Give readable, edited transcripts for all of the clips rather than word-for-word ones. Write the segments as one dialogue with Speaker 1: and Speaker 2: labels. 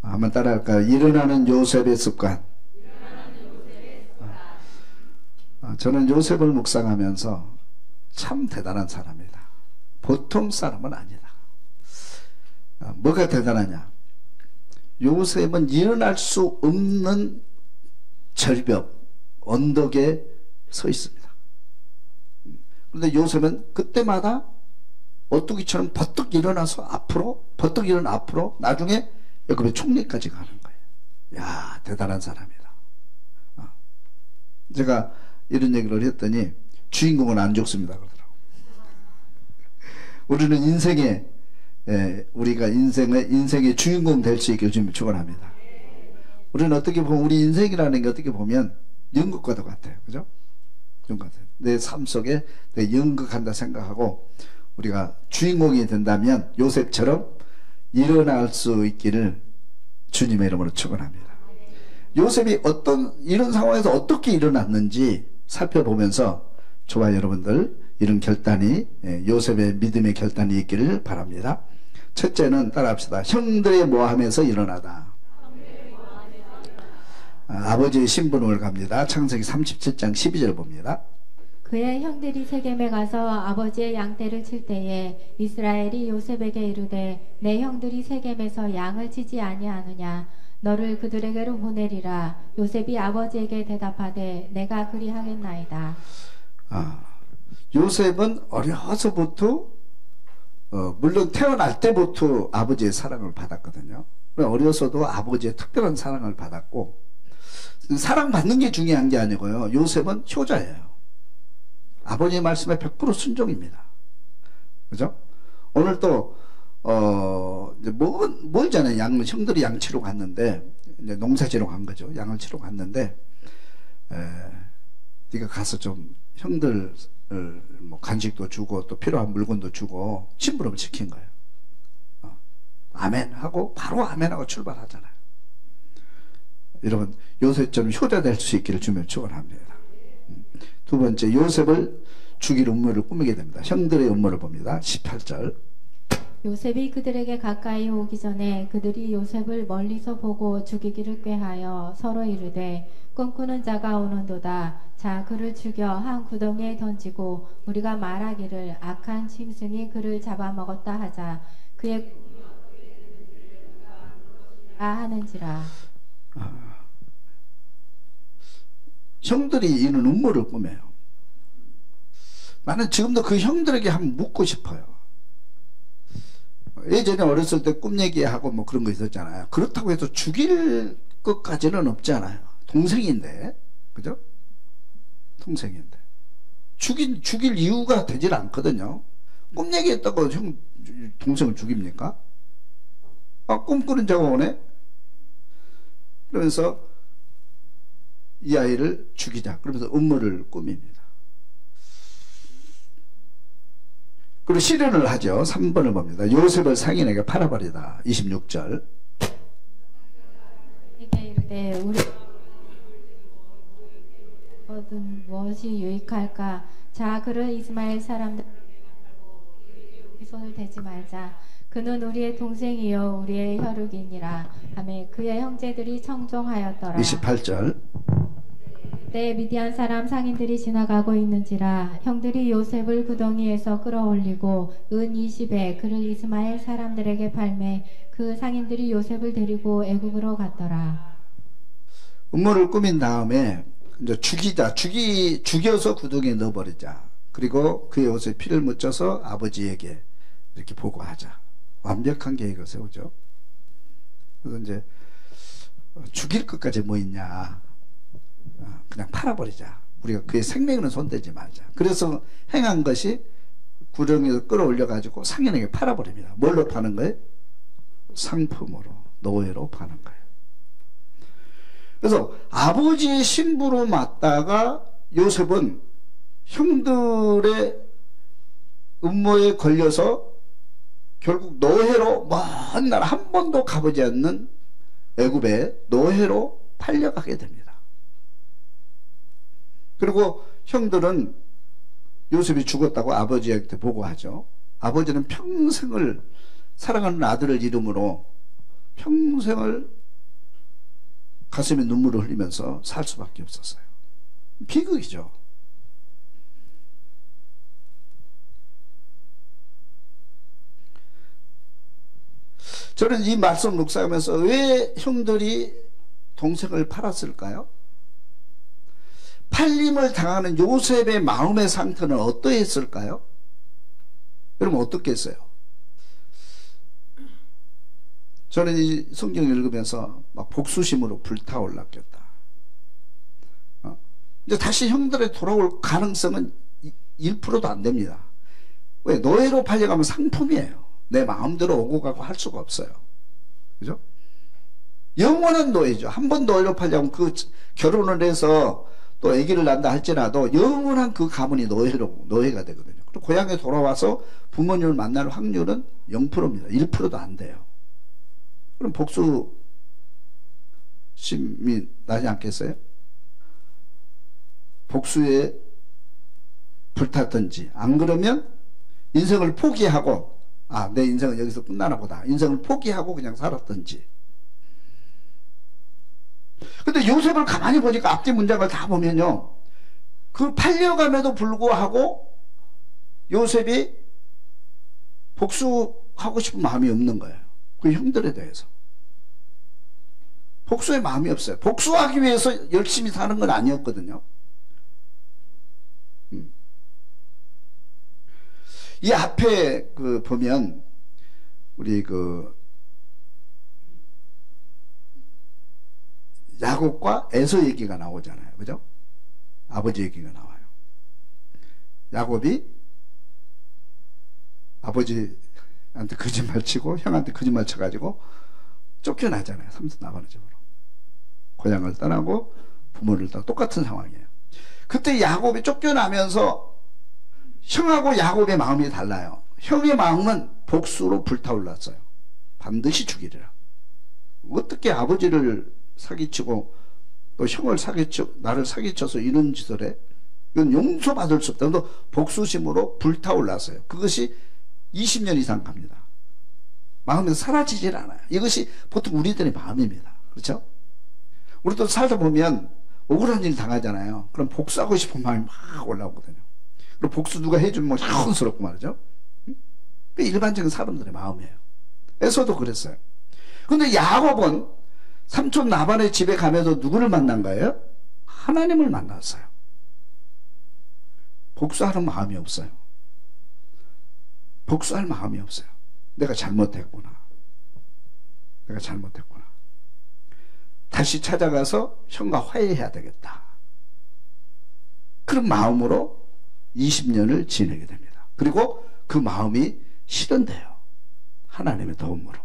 Speaker 1: 한번 따라할까요? 일어나는 요셉의 습관. 저는 요셉을 묵상하면서 참 대단한 사람이다. 보통 사람은 아니다. 뭐가 대단하냐? 요셉은 일어날 수 없는 절벽, 언덕에 서 있습니다. 그런데 요셉은 그때마다 오뚜기처럼 버뜩 일어나서 앞으로, 버뜩 일어나 앞으로, 나중에 애굽의 총리까지 가는 거예요. 야, 대단한 사람이다. 제가 이런 얘기를 했더니 주인공은 안 죽습니다 그러더라고. 우리는 인생에 우리가 인생의 주인공 될 수 있기를 좀 축원합니다. 우리는 어떻게 보면 우리 인생이라는 게 어떻게 보면 연극과도 같아요. 그죠? 내 삶 속에 내 연극한다 생각하고 우리가 주인공이 된다면 요셉처럼 일어날 수 있기를 주님의 이름으로 축원합니다. 요셉이 이런 상황에서 어떻게 일어났는지 살펴보면서 저와 여러분들 이런 결단이, 요셉의 믿음의 결단이 있기를 바랍니다. 첫째는 따라합시다. 형들의 모함에서 일어나다. 아버지의 심부름을 갑니다. 창세기 37장 12절 봅니다.
Speaker 2: 그의 형들이 세겜에 가서 아버지의 양떼를 칠 때에 이스라엘이 요셉에게 이르되 내 형들이 세겜에서 양을 치지 아니하느냐 너를 그들에게로 보내리라. 요셉이 아버지에게 대답하되 내가 그리하겠나이다.
Speaker 1: 요셉은 어려서부터 물론 태어날 때부터 아버지의 사랑을 받았거든요. 어려서도 아버지의 특별한 사랑을 받았고, 사랑받는 게 중요한 게 아니고요, 요셉은 효자예요. 아버지의 말씀에 100% 순종입니다. 그죠? 오늘 또 이제 멀잖아요. 형들이 양 치러 갔는데, 이제 농사 지러 간 거죠. 양을 치러 갔는데, 네가 가서 좀 형들 뭐 간식도 주고 또 필요한 물건도 주고 심부름을 시킨 거예요. 아멘 하고 바로 아멘 하고 출발하잖아요. 여러분, 요셉처럼 효자 될 수 있기를 주며 축원합니다. 두 번째, 요셉을 죽일 음모를 꾸미게 됩니다. 형들의 음모를 봅니다. 18절.
Speaker 2: 요셉이 그들에게 가까이 오기 전에 그들이 요셉을 멀리서 보고 죽이기를 꾀하여 서로 이르되 꿈꾸는 자가 오는도다. 자, 그를 죽여 한 구덩이에 던지고 우리가 말하기를 악한 짐승이 그를 잡아먹었다 하자. 그의 하는지라.
Speaker 1: 형들이 이런 음모를 꾸며요. 나는 지금도 그 형들에게 한번 묻고 싶어요. 예전에 어렸을 때 꿈 얘기하고 뭐 그런 거 있었잖아요. 그렇다고 해서 죽일 것까지는 없잖아요. 동생인데, 그죠? 동생인데 죽일 이유가 되질 않거든요. 꿈 얘기했다고 동생을 죽입니까? 꿈꾸는 자가 오네? 그러면서 이 아이를 죽이자. 그러면서 음모를 꾸밉니다. 그리고 실현을 하죠. 3번을 봅니다. 요셉을 상인에게 팔아버리다. 26절.
Speaker 2: 이르되 우리 무엇이 유익할까? 자, 그를 이스마엘 사람들 손을 대지 말자. 그는 우리의 동생이요 우리의 혈육이니라 하며 그의 형제들이 청종하였더라.
Speaker 1: 28절.
Speaker 2: 때 미디안 사람 상인들이 지나가고 있는지라 형들이 요셉을 구덩이에서 끌어올리고 은 20에 그를 이스마엘 사람들에게 팔매 그 상인들이 요셉을 데리고 애굽으로 갔더라.
Speaker 1: 음모를 꾸민 다음에 이제 죽여서 구덩이에 넣어버리자. 그리고 그의 옷에 피를 묻혀서 아버지에게 이렇게 보고하자. 완벽한 계획을 세우죠. 그래서 이제 죽일 것까지 뭐 있냐, 그냥 팔아버리자. 우리가 그의 생명에는 손대지 말자. 그래서 행한 것이 구덩이에서 끌어올려 가지고 상인에게 팔아버립니다. 뭘로 파는 거예요? 상품으로, 노예로 파는 거예요. 그래서 아버지의 신부로 맞다가 요셉은 형들의 음모에 걸려서 결국 노예로 먼 날 한 번도 가보지 않는 애굽에 노예로 팔려가게 됩니다. 그리고 형들은 요셉이 죽었다고 아버지한테 보고하죠. 아버지는 평생을 사랑하는 아들을 이름으로 평생을 가슴에 눈물을 흘리면서 살 수밖에 없었어요. 비극이죠. 저는 이 말씀 묵상하면서 왜 형들이 동생을 팔았을까요? 팔림을 당하는 요셉의 마음의 상태는 어떠했을까요? 여러분 어떻겠어요? 저는 이 성경을 읽으면서 막 복수심으로 불타올랐겠다. 이제 다시 형들에 돌아올 가능성은 1%도 안 됩니다. 왜? 노예로 팔려가면 상품이에요. 내 마음대로 오고 가고 할 수가 없어요. 그죠? 영원한 노예죠. 한 번 노예로 팔려면 그 결혼을 해서 또 아기를 낳는다 할지라도 영원한 그 가문이 노예가 되거든요. 그리고 고향에 돌아와서 부모님을 만날 확률은 0%입니다. 1%도 안 돼요. 그럼 복수심이 나지 않겠어요? 복수에 불탔든지, 안 그러면 인생을 포기하고, 내 인생은 여기서 끝나나 보다. 인생을 포기하고 그냥 살았든지. 근데 요셉을 가만히 보니까 앞뒤 문장을 다 보면요, 그 팔려감에도 불구하고 요셉이 복수하고 싶은 마음이 없는 거예요. 그 형들에 대해서. 복수의 마음이 없어요. 복수하기 위해서 열심히 사는 건 아니었거든요. 이 앞에 보면 우리 야곱과 에서 얘기가 나오잖아요. 그죠? 아버지 얘기가 나와요. 야곱이 아버지한테 거짓말 치고 형한테 거짓말 쳐가지고 쫓겨나잖아요. 삼손 나가는 집으로. 고향을 떠나고 부모를 떠나고 똑같은 상황이에요. 그때 야곱이 쫓겨나면서 형하고 야곱의 마음이 달라요. 형의 마음은 복수로 불타올랐어요. 반드시 죽이리라. 어떻게 아버지를 사기치고 또 형을 나를 사기쳐서 이런 짓을 해? 이건 용서받을 수 없다. 또 복수심으로 불타올랐어요. 그것이 20년 이상 갑니다. 마음에서 사라지질 않아요. 이것이 보통 우리들의 마음입니다. 그렇죠? 우리도 살다 보면 억울한 일 당하잖아요. 그럼 복수하고 싶은 마음이 막 올라오거든요. 그리고 복수 누가 해주면 뭐 촌스럽고 말이죠. 그 일반적인 사람들의 마음이에요. 에서도 그랬어요. 근데 야곱은 삼촌 라반의 집에 가면서 누구를 만난 거예요? 하나님을 만났어요. 복수하는 마음이 없어요. 복수할 마음이 없어요. 내가 잘못했구나. 다시 찾아가서 형과 화해해야 되겠다. 그런 마음으로 20년을 지내게 됩니다. 그리고 그 마음이 실현돼요. 하나님의 도움으로.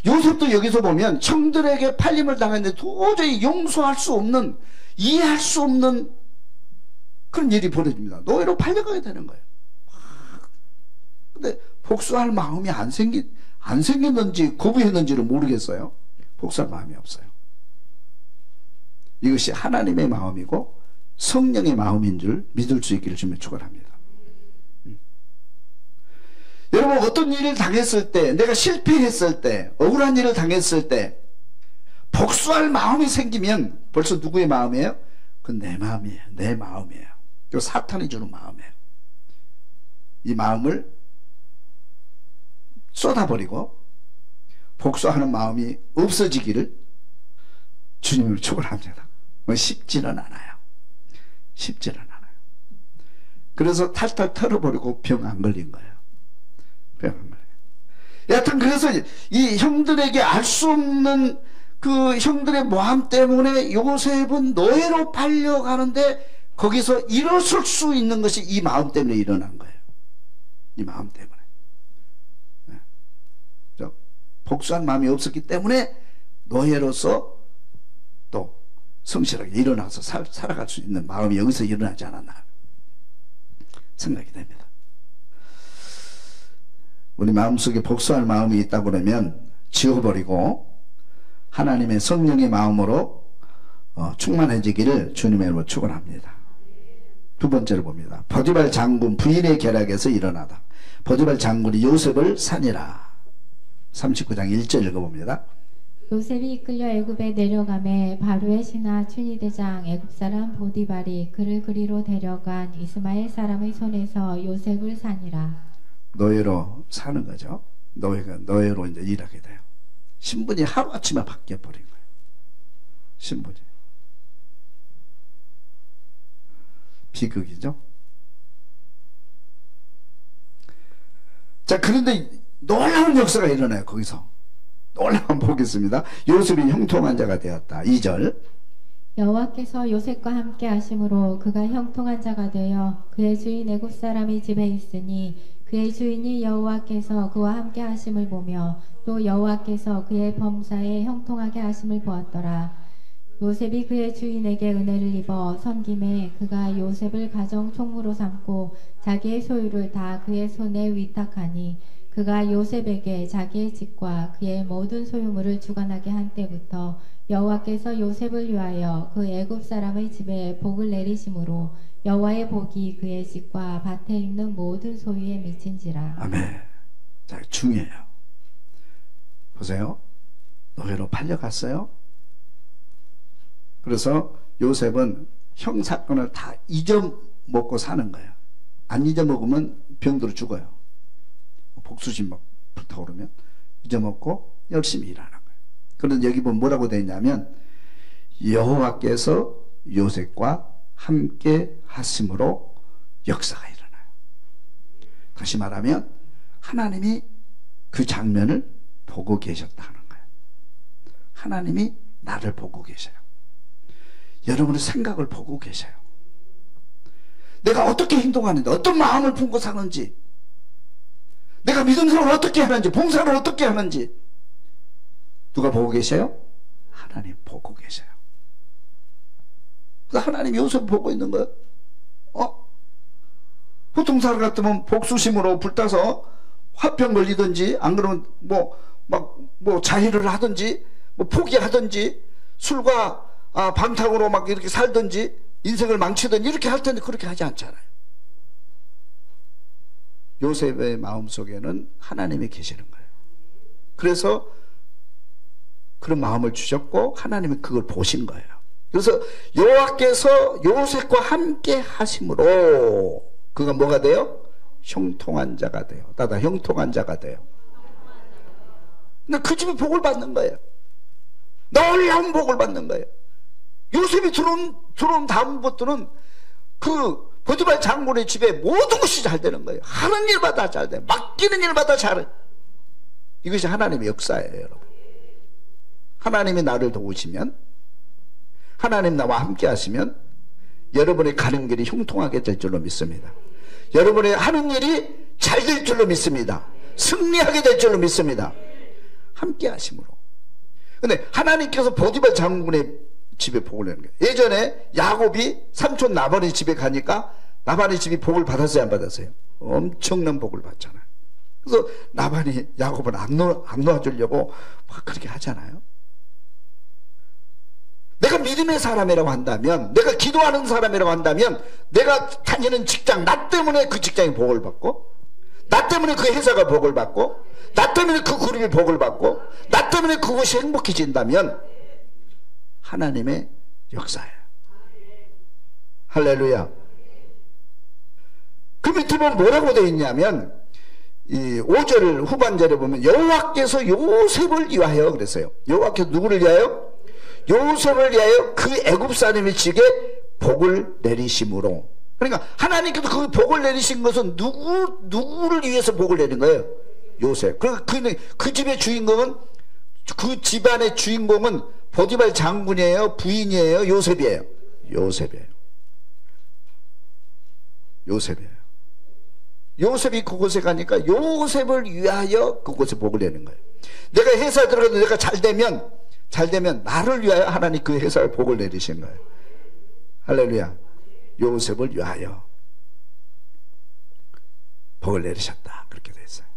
Speaker 1: 요셉도 여기서 보면 형들에게 팔림을 당했는데 도저히 용서할 수 없는, 이해할 수 없는 그런 일이 벌어집니다. 노예로 팔려가게 되는 거예요. 근데 복수할 마음이 안 생겼는지 거부했는지를 모르겠어요. 복수할 마음이 없어요. 이것이 하나님의 마음이고 성령의 마음인 줄 믿을 수 있기를 주며 축원합니다. 여러분, 어떤 일을 당했을 때, 내가 실패했을 때, 억울한 일을 당했을 때 복수할 마음이 생기면 벌써 누구의 마음이에요? 그건 내 마음이에요. 내 마음이에요. 그 사탄이 주는 마음이에요. 이 마음을 쏟아버리고 복수하는 마음이 없어지기를 주님을 축원합니다. 쉽지는 않아요. 그래서 탈탈 털어버리고 병 안 걸린 거예요. 여하튼 그래서 이 형들에게 알 수 없는 그 형들의 모함 때문에 요셉은 노예로 팔려가는데 거기서 일어설 수 있는 것이 이 마음 때문에 일어난 거예요. 이 마음 때문에. 복수한 마음이 없었기 때문에 노예로서 또 성실하게 일어나서 살아갈 수 있는 마음이 여기서 일어나지 않았나 생각이 됩니다. 우리 마음속에 복수할 마음이 있다 그러면 지워버리고 하나님의 성령의 마음으로 충만해지기를 주님의 이름으로 축원합니다. 두 번째로 봅니다. 보디발 장군 부인의 계략에서 일어나다. 보디발 장군이 요셉을 산이라. 39장 1절 읽어봅니다.
Speaker 2: 요셉이 이끌려 애굽에 내려가매 바로의 신하 춘희대장 애굽 사람 보디발이 그를 그리로 데려간 이스마엘 사람의 손에서 요셉을 산이라.
Speaker 1: 노예로 사는 거죠. 노예로 이제 일하게 돼요. 신분이 하루아침에 바뀌어 버린 거예요. 신분이. 비극이죠. 자, 그런데 놀라운 역사가 일어나요. 거기서 놀라운 보겠습니다. 요셉이 형통한 자가 되었다. 2절.
Speaker 2: 여호와께서 요셉과 함께 하심으로 그가 형통한 자가 되어 그의 주인 애굽 사람이 집에 있으니 그의 주인이 여호와께서 그와 함께 하심을 보며 또 여호와께서 그의 범사에 형통하게 하심을 보았더라. 요셉이 그의 주인에게 은혜를 입어 섬김에 그가 요셉을 가정 총무로 삼고 자기의 소유를 다 그의 손에 위탁하니 그가 요셉에게 자기의 집과 그의 모든 소유물을 주관하게 한 때부터 여호와께서 요셉을 위하여 그 애굽 사람의 집에 복을 내리심으로 여호와의 복이 그의 집과 밭에 있는 모든 소유에 미친지라.
Speaker 1: 아멘. 자, 중요해요. 보세요. 노예로 팔려갔어요. 그래서 요셉은 형사건을 다 잊어먹고 사는 거예요. 안 잊어먹으면 병들어 죽어요. 복수심 막 불타오르면 잊어먹고 열심히 일하는 거예요. 그런데 여기 보면 뭐라고 되어 있냐면 여호와께서 요셉과 함께 하심으로 역사가 일어나요. 다시 말하면 하나님이 그 장면을 보고 계셨다는 거예요. 하나님이 나를 보고 계셔요. 여러분의 생각을 보고 계셔요. 내가 어떻게 행동하는지, 어떤 마음을 품고 사는지, 내가 믿음생활을 어떻게 하는지, 봉사를 어떻게 하는지 누가 보고 계셔요? 하나님 보고 계셔요. 그래서 하나님이 요셉 보고 있는 거예요. 보통 사람 같으면 복수심으로 불타서 화병 걸리든지, 안 그러면 자해를 하든지, 포기하든지, 술과 방탕으로 막 이렇게 살든지, 인생을 망치든지 이렇게 할 텐데 그렇게 하지 않잖아요. 요셉의 마음속에는 하나님이 계시는 거예요. 그래서 그런 마음을 주셨고 하나님이 그걸 보신 거예요. 그래서 여호와께서 요셉과 함께 하심으로 그가 뭐가 돼요? 형통한 자가 돼요. 나다 형통한 자가 돼요. 근데 그 집에 복을 받는 거예요. 놀라운 복을 받는 거예요. 요셉이 들어온 다음부터는 그 보디발 장군의 집에 모든 것이 잘 되는 거예요. 하는 일마다 잘 돼요. 맡기는 일마다 잘해요. 이것이 하나님의 역사예요, 여러분. 하나님이 나를 도우시면, 하나님 나와 함께 하시면 여러분의 가는 길이 형통하게 될 줄로 믿습니다. 여러분의 하는 일이 잘 될 줄로 믿습니다. 승리하게 될 줄로 믿습니다. 함께 하심으로. 근데 하나님께서 보디발 장군의 집에 복을 내는 거예요. 예전에 야곱이 삼촌 나반의 집에 가니까 나반의 집이 복을 받았어요, 안 받았어요? 엄청난 복을 받잖아요. 그래서 나반이 야곱을 안 놓아주려고 막 그렇게 하잖아요. 내가 믿음의 사람이라고 한다면, 내가 기도하는 사람이라고 한다면, 내가 다니는 직장, 나 때문에 그 직장이 복을 받고, 나 때문에 그 회사가 복을 받고, 나 때문에 그 그룹이 복을 받고, 나 때문에 그것이 행복해진다면 하나님의 역사예요. 할렐루야. 그 밑에 보면 뭐라고 되어 있냐면, 이 5절 후반절에 보면 여호와께서 요셉을 위하여 그랬어요. 여호와께서 누구를 위하여? 요셉을 위하여 그 애굽 사람의 집에 복을 내리심으로. 그러니까 하나님께서 그 복을 내리신 것은 누구를 위해서 복을 내린 거예요? 요셉. 그 집의 주인공은, 그 집안의 주인공은 보디발 장군이에요? 부인이에요? 요셉이에요? 요셉이에요. 요셉이에요. 요셉이 그곳에 가니까 요셉을 위하여 그곳에 복을 내는 거예요. 내가 회사에 들어가서 내가 잘 되면 나를 위하여 하나님 그 회사에 복을 내리신 거예요. 할렐루야. 요셉을 위하여 복을 내리셨다. 그렇게 돼 있어요.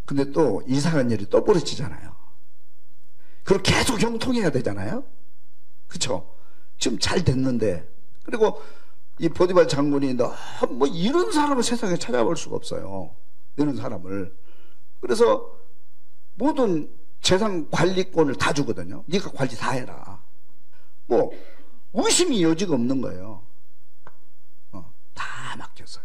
Speaker 1: 근데 또 이상한 일이 또 벌어지잖아요. 그걸 계속 형통해야 되잖아요. 그쵸? 지금 잘 됐는데, 그리고 이 보디발 장군이 너무 이런 사람을 세상에 찾아볼 수가 없어요. 이런 사람을. 그래서 모든 재산 관리권을 다 주거든요. 네가 관리 다 해라. 뭐 의심이 여지가 없는 거예요. 다 맡겼어요.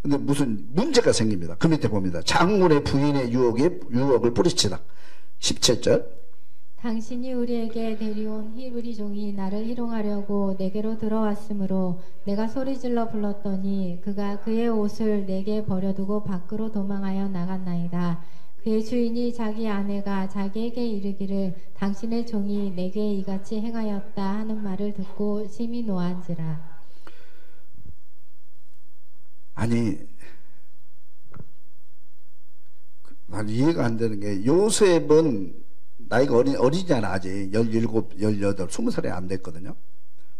Speaker 1: 근데 무슨 문제가 생깁니다. 그 밑에 봅니다. 장군의 부인의 유혹을 뿌리치다. 17절.
Speaker 2: 당신이 우리에게 데려온 히브리 종이 나를 희롱하려고 내게로 들어왔으므로 내가 소리질러 불렀더니 그가 그의 옷을 내게 버려두고 밖으로 도망하여 나갔나이다. 그의 주인이 자기 아내가 자기에게 이르기를 당신의 종이 내게 이같이 행하였다 하는 말을 듣고 심히 노한지라.
Speaker 1: 아니, 난 이해가 안 되는 게, 요셉은 나이가 어리잖아. 아직 17, 18, 20살이 안 됐거든요.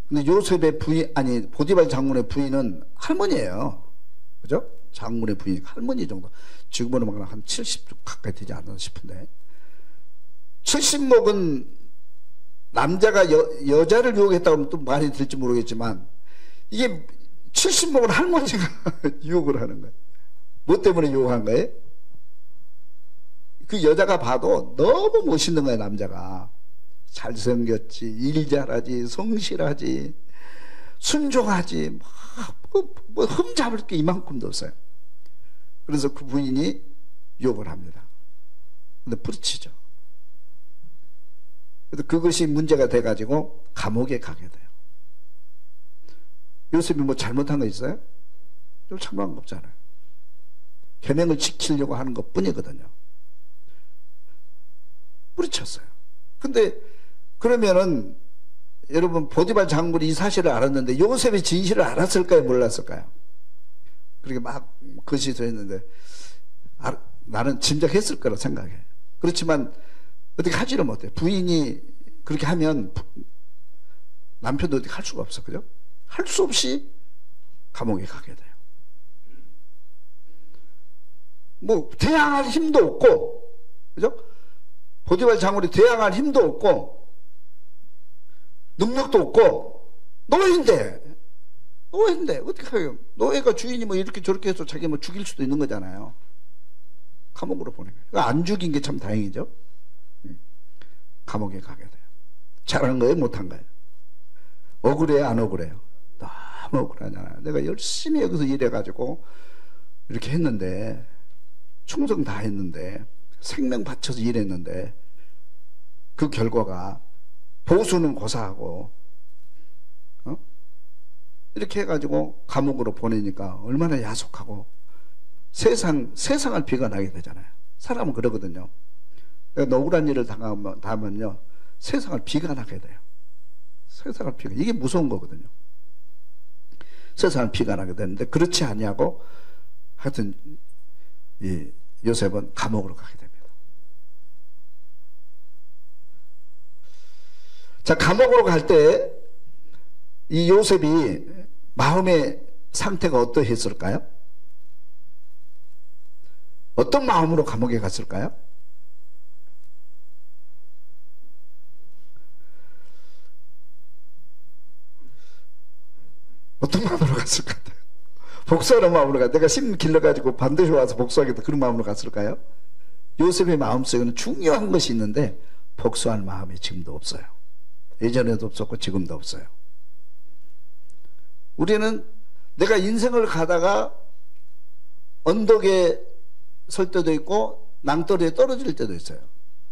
Speaker 1: 근데 요셉의 부인, 아니 보디발 장군의 부인은 할머니예요. 그죠? 장군의 부인 할머니 정도. 지금으로 한 70 가까이 되지 않나 싶은데, 70 먹은 남자가 여자를 유혹했다고 하면 또 말이 될지 모르겠지만, 이게 70 먹은 할머니가 유혹을 하는 거예요. 뭐 때문에 유혹한 거예요? 그 여자가 봐도 너무 멋있는 거예요. 남자가 잘생겼지, 일 잘하지, 성실하지, 순종하지, 뭐 흠잡을 게 이만큼도 없어요. 그래서 그 부인이 유혹을 합니다. 근데 뿌리치죠. 그래서 그것이 문제가 돼가지고 감옥에 가게 돼요. 요셉이 뭐 잘못한 거 있어요? 잘못한 거 없잖아요. 계명을 지키려고 하는 것 뿐이거든요. 뿌리쳤어요. 근데 그러면은 여러분, 보디발 장군이 이 사실을 알았는데 요셉의 진실을 알았을까요? 몰랐을까요? 그렇게 막 거시서 했는데 나는 짐작했을 거라 생각해. 그렇지만 어떻게 하지를 못해. 부인이 그렇게 하면 남편도 어떻게 할 수가 없어. 그죠? 할 수 없이 감옥에 가게 돼요. 뭐 대항할 힘도 없고, 그죠? 보디발 장군이 대항할 힘도 없고 능력도 없고 노예인데 어떻게 해요? 노예가 주인이 뭐 이렇게 저렇게 해서 자기 뭐 죽일 수도 있는 거잖아요. 감옥으로 보낸 거예요. 안 죽인 게 참 다행이죠. 감옥에 가게 돼요. 잘한 거예요? 못한 거예요? 억울해요? 안 억울해요? 너무 억울하잖아요. 내가 열심히 여기서 일해가지고 이렇게 했는데, 충성 다 했는데, 생명 바쳐서 일했는데, 그 결과가 보수는 고사하고 이렇게 해가지고 감옥으로 보내니까 얼마나 야속하고 세상을 비관하게 되잖아요. 사람은 그러거든요. 그러니까 억울한 일을 당하면요, 세상을 비관하게 돼요. 세상을 비관. 이게 무서운 거거든요. 세상을 비관하게 되는데 그렇지 아니하고 하여튼 이 요셉은 감옥으로 가게 됩니다. 자, 감옥으로 갈 때 이 요셉이 마음의 상태가 어떠했을까요? 어떤 마음으로 감옥에 갔을까요? 어떤 마음으로 갔을 것 같아요? 복수하는 마음으로 갔어요. 내가 심 길러가지고 반드시 와서 복수하겠다, 그런 마음으로 갔을까요? 요셉의 마음속에는 중요한 것이 있는데 복수할 마음이 지금도 없어요. 예전에도 없었고 지금도 없어요. 우리는 내가 인생을 가다가 언덕에 설 때도 있고 낭떠러지에 떨어질 때도 있어요.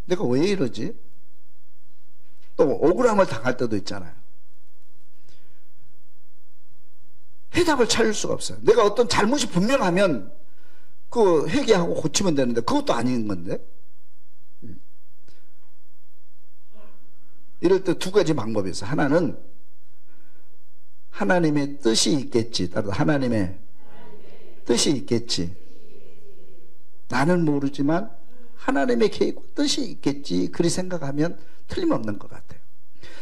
Speaker 1: 내가 왜 이러지? 또 억울함을 당할 때도 있잖아요. 해답을 찾을 수가 없어요. 내가 어떤 잘못이 분명하면 그 회개하고 고치면 되는데 그것도 아닌 건데. 이럴 때 두 가지 방법이 있어요. 하나는 하나님의 뜻이 있겠지. 따라서 하나님의 뜻이 있겠지. 나는 모르지만 하나님의 계획과 뜻이 있겠지. 그리 생각하면 틀림없는 것 같아요.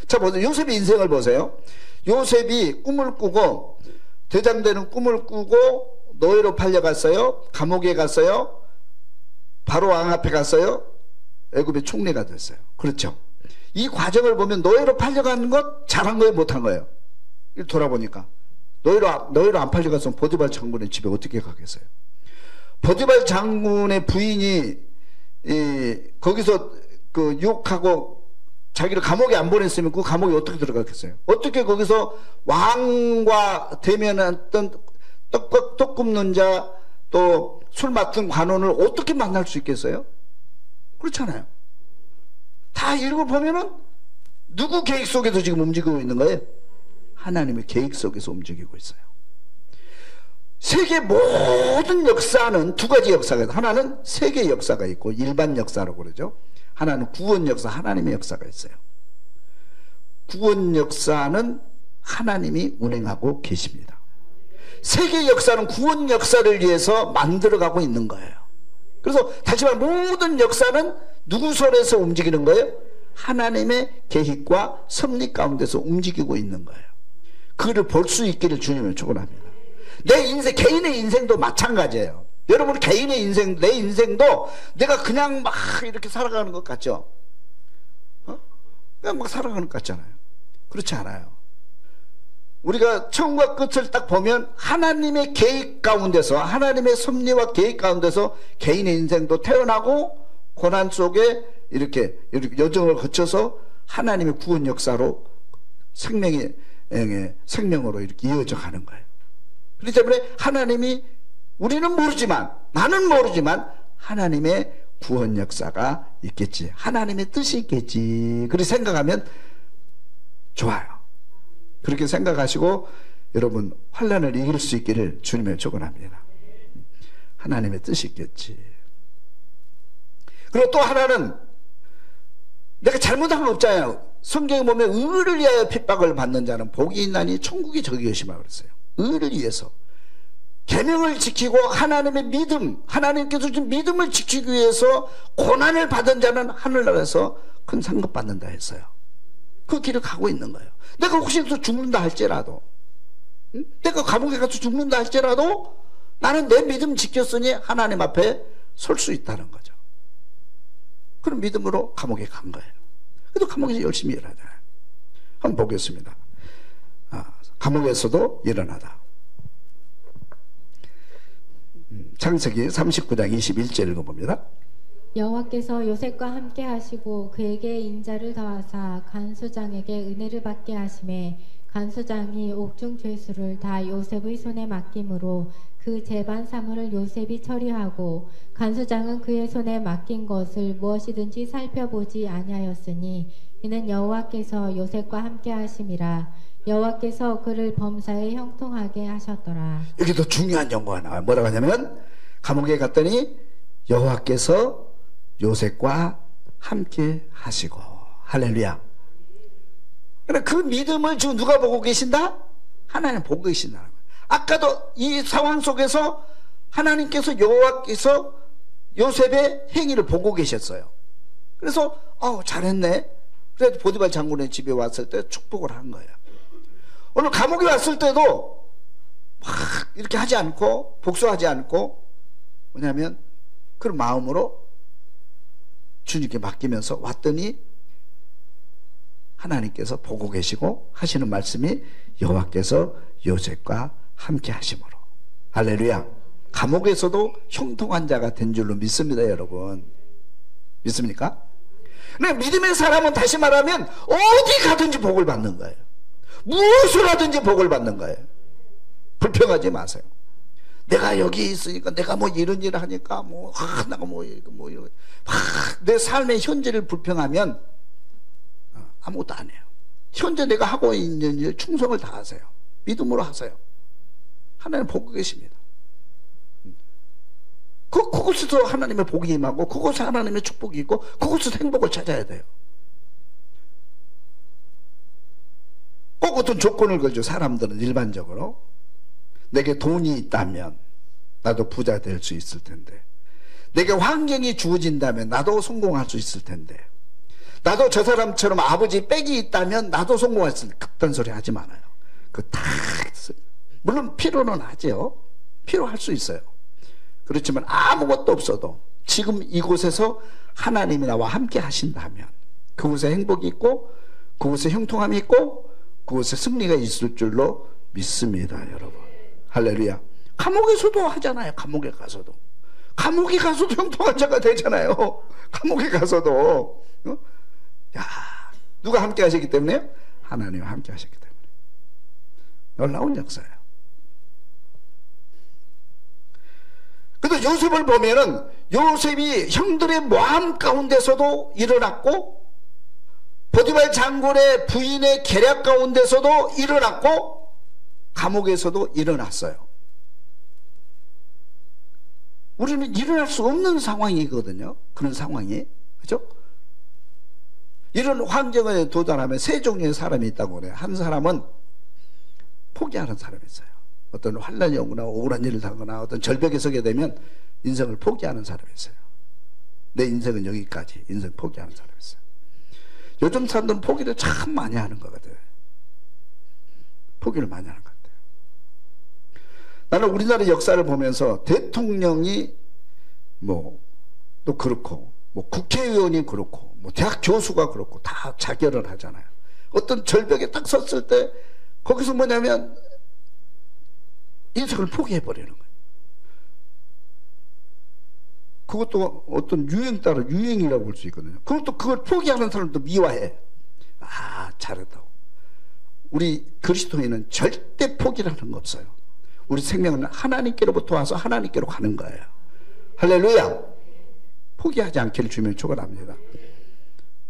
Speaker 1: 자, 보세요. 요셉의 인생을 보세요. 요셉이 꿈을 꾸고, 대장되는 꿈을 꾸고 노예로 팔려갔어요. 감옥에 갔어요. 바로 왕 앞에 갔어요. 애굽의 총리가 됐어요. 그렇죠. 이 과정을 보면 노예로 팔려가는 것 잘한 거예요, 못한 거예요? 돌아보니까 노예로 안 팔려갔으면 보디발 장군의 집에 어떻게 가겠어요? 보디발 장군의 부인이 거기서 그 유혹하고 자기를 감옥에 안 보냈으면 그 감옥에 어떻게 들어갔겠어요? 어떻게 거기서 왕과 대면했던 떡 굽는 자, 또 술 맡은 관원을 어떻게 만날 수 있겠어요? 그렇잖아요. 다 읽어보면은 누구 계획 속에서 지금 움직이고 있는 거예요? 하나님의 계획 속에서 움직이고 있어요. 세계 모든 역사는 두 가지 역사가 있어요. 하나는 세계 역사가 있고 일반 역사라고 그러죠. 하나는 구원 역사, 하나님의 역사가 있어요. 구원 역사는 하나님이 운행하고 계십니다. 세계 역사는 구원 역사를 위해서 만들어가고 있는 거예요. 그래서 다시 말해 모든 역사는 누구 손에서 움직이는 거예요? 하나님의 계획과 섭리 가운데서 움직이고 있는 거예요. 그를 볼 수 있기를 주님을 축원합니다. 내 인생, 개인의 인생도 마찬가지예요. 여러분 개인의 인생, 내 인생도 내가 그냥 막 이렇게 살아가는 것 같죠? 그냥 막 살아가는 것 같잖아요. 그렇지 않아요. 우리가 처음과 끝을 딱 보면 하나님의 계획 가운데서, 하나님의 섭리와 계획 가운데서 개인의 인생도 태어나고 고난 속에 이렇게 여정을 거쳐서 하나님의 구원 역사로 생명으로 이렇게 이어져 가는 거예요. 그렇기 때문에 하나님이, 우리는 모르지만, 나는 모르지만 하나님의 구원 역사가 있겠지, 하나님의 뜻이 있겠지, 그렇게 생각하면 좋아요. 그렇게 생각하시고 여러분 환난을 이길 수 있기를 주님의 축원합니다. 하나님의 뜻이 있겠지. 그리고 또 하나는 내가 잘못한 건 없잖아요. 성경에 보면 의를 위하여 핍박을 받는 자는 복이 있나니 천국이 저기 계시마 그랬어요. 의를 위해서 계명을 지키고 하나님의 믿음, 하나님께서 준 믿음을 지키기 위해서 고난을 받은 자는 하늘나라에서 큰 상급 받는다 했어요. 그 길을 가고 있는 거예요. 내가 혹시 죽는다 할지라도, 내가 감옥에 가서 죽는다 할지라도 나는 내 믿음 지켰으니 하나님 앞에 설 수 있다는 거죠. 그런 믿음으로 감옥에 간 거예요. 그래도 감옥에서 열심히 일하잖아요. 한번 보겠습니다. 감옥에서도 일어나다. 창세기 39장 21절 읽어봅니다.
Speaker 2: 여호와께서 요셉과 함께 하시고 그에게 인자를 더하사 간수장에게 은혜를 받게 하심에 간수장이 옥중 죄수를 다 요셉의 손에 맡김으로 그 재반 사물을 요셉이 처리하고 간수장은 그의 손에 맡긴 것을 무엇이든지 살펴보지 아니하였으니 이는 여호와께서 요셉과 함께 하심이라. 여호와께서 그를 범사에 형통하게 하셨더라.
Speaker 1: 여기도 중요한 연구가 나와요. 뭐라고 하냐면 감옥에 갔더니 여호와께서 요셉과 함께 하시고, 할렐루야. 그 믿음을 지금 누가 보고 계신다? 하나님 보고 계신다는 거예요. 아까도 이 상황 속에서 하나님께서, 여호와께서 요셉의 행위를 보고 계셨어요. 그래서 잘했네. 그래서 보디발 장군의 집에 왔을 때 축복을 한 거예요. 오늘 감옥에 왔을 때도 막 이렇게 하지 않고 복수하지 않고, 뭐냐면 그런 마음으로 주님께 맡기면서 왔더니 하나님께서 보고 계시고 하시는 말씀이 여호와께서 요셉과 함께 하심으로, 할렐루야. 감옥에서도 형통한 자가 된 줄로 믿습니다. 여러분 믿습니까? 근데 믿음의 사람은 다시 말하면 어디 가든지 복을 받는 거예요. 무엇을 하든지 복을 받는 거예요. 불평하지 마세요. 내가 여기 있으니까, 내가 뭐 이런 일을 하니까 내가 이런 내 삶의 현재를 불평하면 아무것도 안 해요. 현재 내가 하고 있는 일 충성을 다하세요. 믿음으로 하세요. 하나님 보고 계십니다. 그곳에서 하나님의 복이 임하고 그곳에 하나님의 축복이 있고 그곳에서 행복을 찾아야 돼요. 꼭 어떤 조건을 걸죠. 사람들은 일반적으로 내게 돈이 있다면 나도 부자 될 수 있을 텐데, 내게 환경이 주어진다면 나도 성공할 수 있을 텐데, 나도 저 사람처럼 아버지 빽이 있다면 나도 성공할 수 있을 텐데. 그딴 소리 하지 말아요. 물론 필요는 하죠. 필요할 수 있어요. 그렇지만 아무것도 없어도 지금 이곳에서 하나님이 나와 함께 하신다면 그곳에 행복이 있고 그곳에 형통함이 있고 그곳에 승리가 있을 줄로 믿습니다. 여러분 할렐루야. 감옥에서도 하잖아요. 감옥에 가서도 감옥에 가서도 형통한 자가 되잖아요. 감옥에 가서도. 야, 누가 함께 하셨기 때문에요? 하나님이 함께 하셨기 때문에. 놀라운 역사예요. 근데 요셉을 보면은 요셉이 형들의 모함 가운데서도 일어났고, 보디발 장군의 부인의 계략 가운데서도 일어났고, 감옥에서도 일어났어요. 우리는 일어날 수 없는 상황이거든요. 그런 상황이. 그죠? 이런 환경에 도달하면 세 종류의 사람이 있다고 그래요. 한 사람은 포기하는 사람이 있어요. 어떤 환난이 오거나 억울한 일을 당하거나 어떤 절벽에 서게 되면 인생을 포기하는 사람이 있어요. 내 인생은 여기까지. 인생 포기하는 사람이 있어요. 요즘 사람들은 포기를 참 많이 하는 것 같아요. 포기를 많이 하는 것 같아요. 나는 우리나라 역사를 보면서 대통령이 또 그렇고, 국회의원이 그렇고, 대학 교수가 그렇고, 다 자결을 하잖아요. 어떤 절벽에 딱 섰을 때, 거기서 뭐냐면, 인생을 포기해버리는 거예요. 그것도 어떤 유행 따라 유행이라고 볼 수 있거든요. 그것도 그걸 포기하는 사람도 미화해. 아, 잘했다고. 우리 그리스도인은 절대 포기라는 거 없어요. 우리 생명은 하나님께로부터 와서 하나님께로 가는 거예요. 할렐루야. 포기하지 않기를 주면 축원합니다.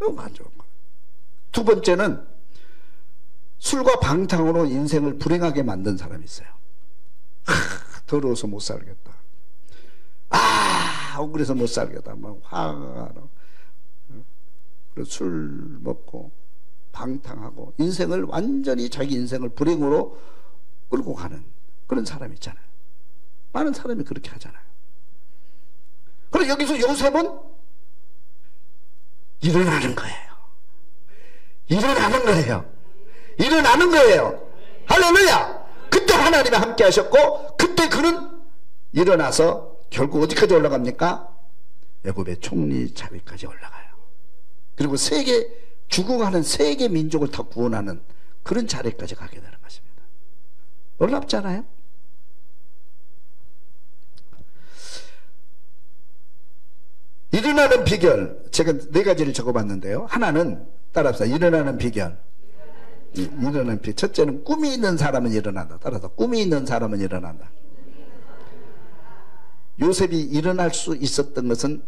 Speaker 1: 너무 안 좋은 거예요. 두 번째는 술과 방탕으로 인생을 불행하게 만든 사람이 있어요. 더러워서 못 살겠다. 억울해서 못 살겠다. 막 화가 나. 그래서 술 먹고 방탕하고 인생을 완전히 자기 인생을 불행으로 끌고 가는 그런 사람이 있잖아요. 많은 사람이 그렇게 하잖아요. 그럼 여기서 요셉은 일어나는 거예요. 일어나는 거예요. 일어나는 거예요. 할렐루야. 그때 하나님이 함께 하셨고, 그때 그는 일어나서 결국 어디까지 올라갑니까? 애굽의 총리 자리까지 올라가요. 그리고 죽어가는 세계 민족을 다 구원하는 그런 자리까지 가게 되는 것입니다. 놀랍잖아요? 일어나는 비결, 제가 4가지를 적어봤는데요. 하나는 따라서 일어나는 비결. 일어나는 비결. 첫째는 꿈이 있는 사람은 일어난다. 따라서 꿈이 있는 사람은 일어난다. 요셉이 일어날 수 있었던 것은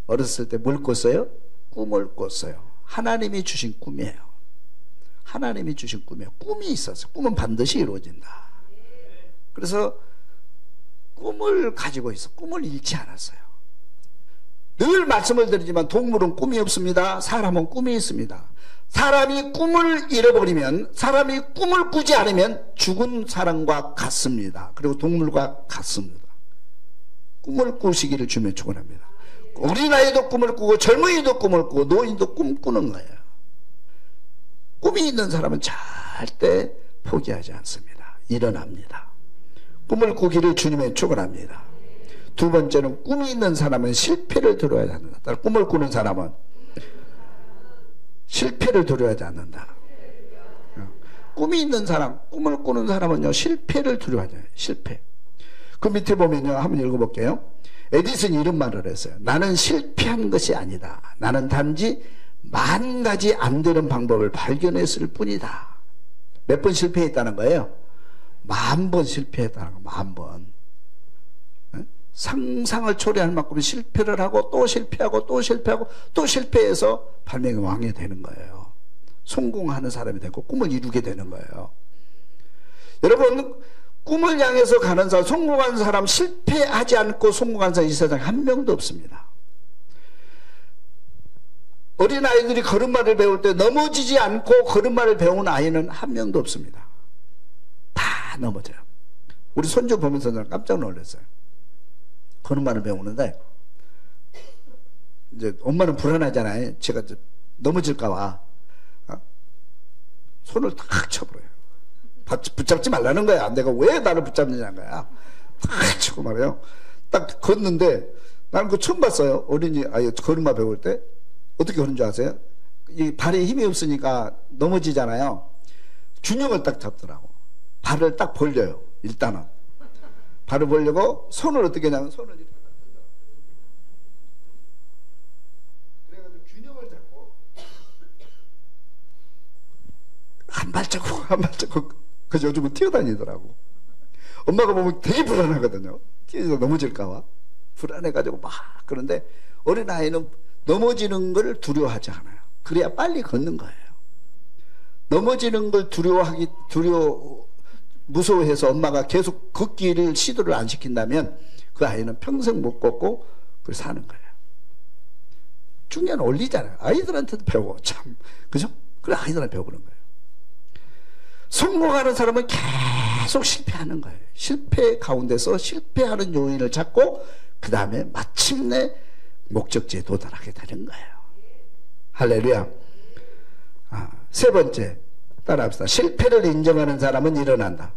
Speaker 1: 어렸을 때 뭘 꿨어요? 꿈을 꿨어요. 하나님이 주신 꿈이에요. 하나님이 주신 꿈이에요. 꿈이 있었어요. 꿈은 반드시 이루어진다. 그래서 꿈을 가지고 있어. 꿈을 잃지 않았어요. 늘 말씀을 드리지만 동물은 꿈이 없습니다. 사람은 꿈이 있습니다. 사람이 꿈을 잃어버리면, 사람이 꿈을 꾸지 않으면 죽은 사람과 같습니다. 그리고 동물과 같습니다. 꿈을 꾸시기를 주면 축원합니다. 어린아이도 꿈을 꾸고 젊은이도 꿈을 꾸고 노인도 꿈꾸는 거예요. 꿈이 있는 사람은 절대 포기하지 않습니다. 일어납니다. 꿈을 꾸기를 주님의 축원합니다. 두 번째는 꿈이 있는 사람은 실패를 두려워하지 않는다. 꿈을 꾸는 사람은 실패를 두려워하지 않는다. 꿈이 있는 사람, 꿈을 꾸는 사람은요, 실패를 두려워하지 않아요. 실패. 그 밑에 보면요, 한번 읽어볼게요. 에디슨이 이런 말을 했어요. 나는 실패한 것이 아니다. 나는 단지 10,000가지 안 되는 방법을 발견했을 뿐이다. 몇 번 실패했다는 거예요? 10,000번 실패했다는 거, 10,000번. 상상을 초래할 만큼 실패를 하고 또 실패하고 또 실패하고 또 실패해서 발명의 왕이 되는 거예요. 성공하는 사람이 되고 꿈을 이루게 되는 거예요. 여러분, 꿈을 향해서 가는 사람, 성공하는 사람, 실패하지 않고 성공하는 사람 이 세상에 한 명도 없습니다. 어린아이들이 걸음마를 배울 때 넘어지지 않고 걸음마를 배운 아이는 한 명도 없습니다. 다 넘어져요. 우리 손주 보면서 저는 깜짝 놀랐어요. 걸음마를 배우는데 이제 엄마는 불안하잖아요. 제가 넘어질까봐 손을 탁 쳐버려요. 붙잡지 말라는 거야. 내가 왜 나를 붙잡느냐는 거야. 탁 치고 말해요. 딱 걷는데 나는 그거 처음 봤어요. 어린이 아이 걸음마 배울 때 어떻게 걷는 줄 아세요? 이 발에 힘이 없으니까 넘어지잖아요. 균형을 딱 잡더라고. 발을 딱 벌려요. 일단은 발을 벌리고 손을 어떻게 하냐면 손을 이렇게 한 발자국 한 발자국 그래서 요즘은 뛰어다니더라고. 엄마가 보면 되게 불안하거든요. 뛰어서 넘어질까봐 불안해가지고 막 그런데 어린아이는 넘어지는 걸 두려워하지 않아요. 그래야 빨리 걷는 거예요. 넘어지는 걸 무서워해서 엄마가 계속 걷기를 시도를 안 시킨다면 그 아이는 평생 못 걷고 그걸 사는 거예요. 중요한 원리잖아요. 아이들한테도 배워. 참. 그죠? 그래, 아이들한테 배우는 거예요. 성공하는 사람은 계속 실패하는 거예요. 실패 가운데서 실패하는 요인을 찾고 그 다음에 마침내 목적지에 도달하게 되는 거예요. 할렐루야. 세 번째 따라합시다. 실패를 인정하는 사람은 일어난다.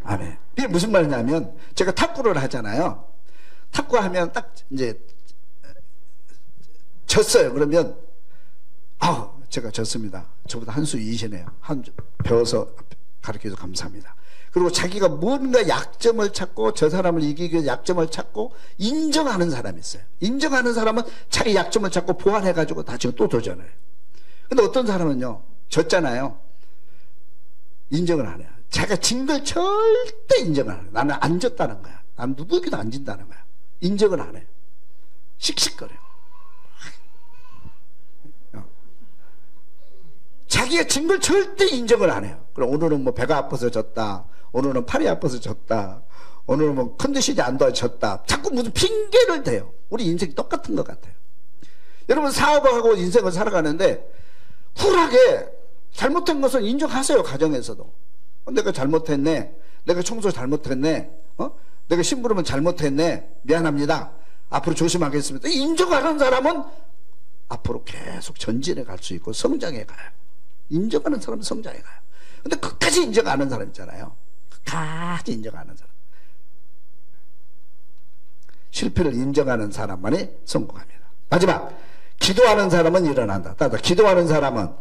Speaker 1: 아멘. 이게 무슨 말이냐면 제가 탁구를 하잖아요. 탁구하면 딱 이제 졌어요. 그러면 제가 졌습니다. 저보다 한 수 이시네요. 배워서 가르쳐줘서 감사합니다. 그리고 자기가 뭔가 약점을 찾고 저 사람을 이기기 위해 약점을 찾고 인정하는 사람이 있어요. 인정하는 사람은 자기 약점을 찾고 보완해가지고 나중에 또 도전을 해요. 근데 어떤 사람은요, 졌잖아요. 인정을 안 해요. 자기가 진 걸 절대 인정을 안 해요. 나는 안 졌다는 거야. 나는 누구에게도 안 진다는 거야. 인정을 안 해요. 씩씩거려요. 자기가 진 걸 절대 인정을 안 해요. 그럼 오늘은 뭐 배가 아파서 졌다. 오늘은 팔이 아파서 졌다. 오늘은 뭐 컨디션이 안 좋아서 졌다. 자꾸 무슨 핑계를 대요. 우리 인생이 똑같은 것 같아요. 여러분 사업하고 인생을 살아가는데 쿨하게 잘못한 것은 인정하세요. 가정에서도. 내가 잘못했네. 내가 청소 잘못했네. 내가 심부름은 잘못했네. 미안합니다. 앞으로 조심하겠습니다. 인정하는 사람은 앞으로 계속 전진해 갈 수 있고 성장해 가요. 인정하는 사람은 성장해 가요. 근데 끝까지 인정 안 하는 사람 있잖아요. 끝까지 인정 안 하는 사람. 실패를 인정하는 사람만이 성공합니다. 마지막, 기도하는 사람은 일어난다. 따라 기도하는 사람은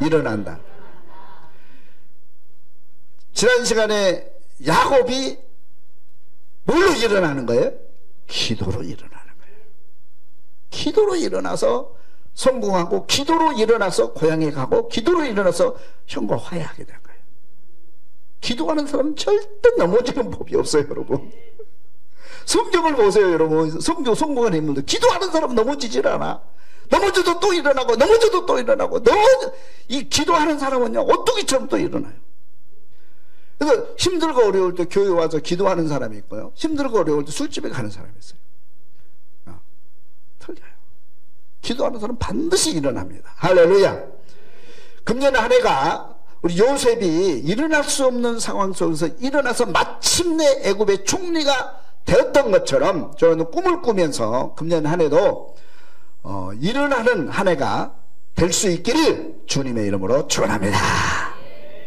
Speaker 1: 일어난다. 지난 시간에 야곱이 뭘로 일어나는 거예요? 기도로 일어나는 거예요. 기도로 일어나서 성공하고, 기도로 일어나서 고향에 가고, 기도로 일어나서 형과 화해하게 된 거예요. 기도하는 사람은 절대 넘어지는 법이 없어요, 여러분. 성경을 보세요, 여러분. 성공하는 인물들. 기도하는 사람은 넘어지질 않아. 넘어져도 또 일어나고, 넘어져도 또 일어나고, 이 기도하는 사람은요, 오뚜기처럼 또 일어나요. 그래서 힘들고 어려울 때 교회 와서 기도하는 사람이 있고요. 힘들고 어려울 때 술집에 가는 사람이 있어요. 틀려요. 기도하는 사람은 반드시 일어납니다. 할렐루야. 금년 한 해가 우리 요셉이 일어날 수 없는 상황 속에서 일어나서 마침내 애굽의 총리가 되었던 것처럼 저는 꿈을 꾸면서 금년 한 해도 일어나는 한 해가 될 수 있기를 주님의 이름으로 축원합니다.